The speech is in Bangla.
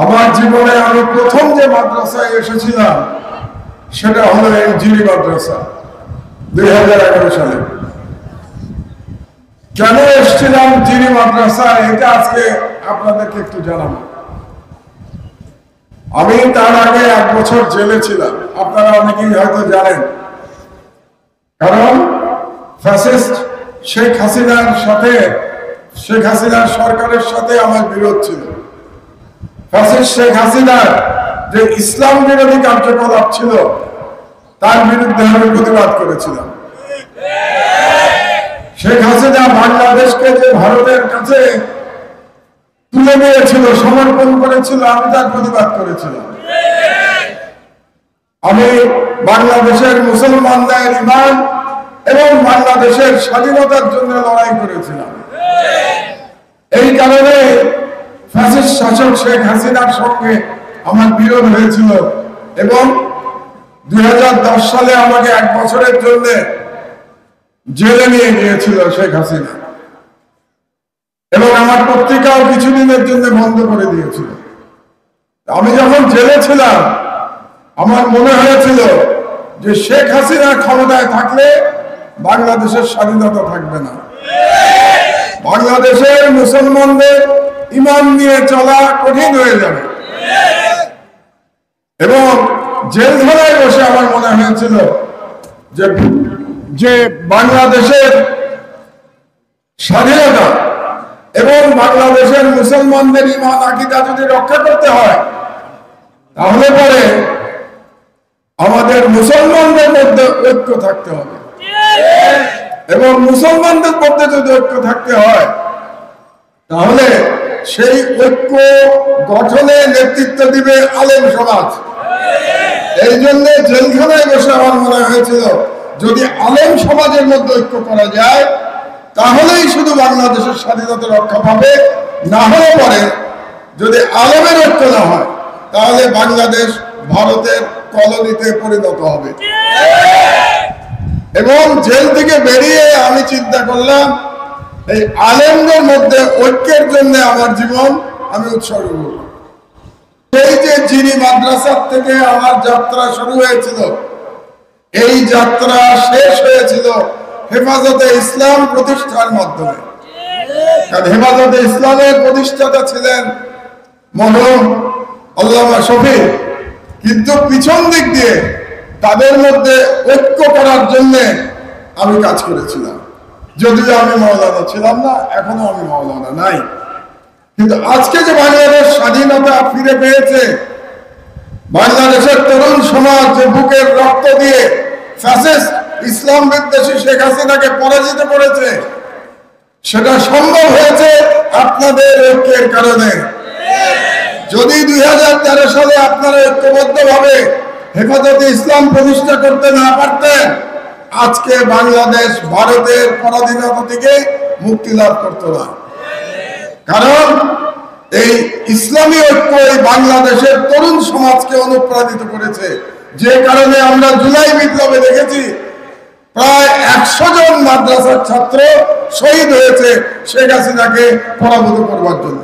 আমার জীবনে আমি প্রথম যে মাদ্রাসায় এসেছিলাম সেটা হলো এই জিরি মাদ্রাসা 2011 সালে। কেন এসেছিলাম জিরি মাদ্রাসায় এটা আজকে আপনাদেরকে একটু জানাবো। আমি তার আগে 1 বছর জেলে ছিলাম, আপনারা অনেকেই হয়তো জানেন। কারণ ফ্যাসিস্ট শেখ হাসিনার সাথে, শেখ হাসিনার সরকারের সাথে আমার বিরোধ ছিল। ফ্যাসিস্ট শেখ হাসিনার যে ইসলাম বিরোধী কার্যকলাপ ছিল তার বিরুদ্ধে আমি প্রতিবাদ করেছিলাম। শেখ হাসিনা বাংলাদেশকে যে ভারতের কাছে তুলে নিয়েছিল, সমর্পণ করেছিল, আমি তার প্রতিবাদ করেছিলাম। আমি বাংলাদেশের মুসলমানদের ঈমান এবং বাংলাদেশের স্বাধীনতার জন্য লড়াই করেছিলাম। এই কারণে ফ্যাসিস্ট শাসক শেখ হাসিনার সঙ্গে আমার বিরোধ হয়েছিল এবং 2010 সালে আমাকে 1 বছরের জন্য জেলে নিয়ে গিয়েছিল শেখ হাসিনা এবং আমার পত্রিকাও কিছুদিনের জন্য বন্ধ করে দিয়েছিল। আমি যখন জেলে ছিলাম আমার মনে হয়েছিল যে শেখ হাসিনা ক্ষমতায় থাকলে বাংলাদেশের স্বাধীনতা থাকবে না, বাংলাদেশের মুসলমানদের ঈমান নিয়ে চলা কঠিন হয়ে যাবে। এবং জেলখানায় বসে আমার মনে হয়েছিল যে বাংলাদেশের স্বাধীনতা এবং বাংলাদেশের মুসলমানদের ঈমান আকীদা যদি রক্ষা করতে হয় তাহলে পরে আমাদের মুসলমানদের মধ্যে ঐক্য থাকতে হবে এবং মুসলমানদের মধ্যে যদি ঐক্য থাকতে হয় তাহলে সেই ঐক্য গঠনে নেতৃত্ব দিবে আলেম সমাজ। এই জন্য জেলখানায় বসে আমার মনে হয়েছিল যদি আলেম সমাজের মধ্যে ঐক্য করা যায় তাহলেই শুধু বাংলাদেশের স্বাধীনতা রক্ষা পাবে, না হলে পরে যদি আলেমের ঐক্য না হয় তাহলে বাংলাদেশ ভারতের কলোনিতে পরিণত হবে। এবং জেল থেকে বেরিয়ে আমি চিন্তা করলাম এই আলেমদের মধ্যে ঐক্যের জন্য আমার জীবন আমি উৎসর্গ করব। সেই যে জিরি মাদ্রাসার থেকে আমার যাত্রা শুরু হয়েছিল, এই যাত্রা শেষ হয়েছিল হেফাজতে ইসলাম প্রতিষ্ঠার মাধ্যমে। কারণ হেফাজতে ইসলামের প্রতিষ্ঠাতা ছিলেন মরহুম আল্লামা শফি, কিন্তু পিছন দিক দিয়ে তাদের মধ্যে ঐক্য করার জন্য আমি কাজ করেছিলাম। যদিও আমি মাওলানা ছিলাম না, এখনো আমি মাওলানা নাই, কিন্তু আজকে যে বাংলাদেশ স্বাধীনতা ফিরে পেয়েছে, বাংলাদেশের তরুণ সমাজ যে বুকের রক্ত দিয়ে ফ্যাসিস্ট ইসলাম বিদ্বেষী শেখ হাসিনাকে পরাজিত করেছে, সেটা সম্ভব হয়েছে আপনাদের ঐক্যের কারণে। যদি 2013 সালে আপনারা ঐক্যবদ্ধভাবে হেফাজতে ইসলাম প্রতিষ্ঠা করতে না পারতেন, আজকে বাংলাদেশ ভারতের পরাধীনতা থেকে মুক্তি লাভ করত না। কারণ এই ইসলামী ঐক্য এই বাংলাদেশের তরুণ সমাজকে অনুপ্রাণিত করেছে, যে কারণে আমরা জুলাই বিপ্লবে দেখেছি প্রায় 100 জন মাদ্রাসার ছাত্র শহীদ হয়েছে শেখ হাসিনাকে পরাভূত করবার জন্য।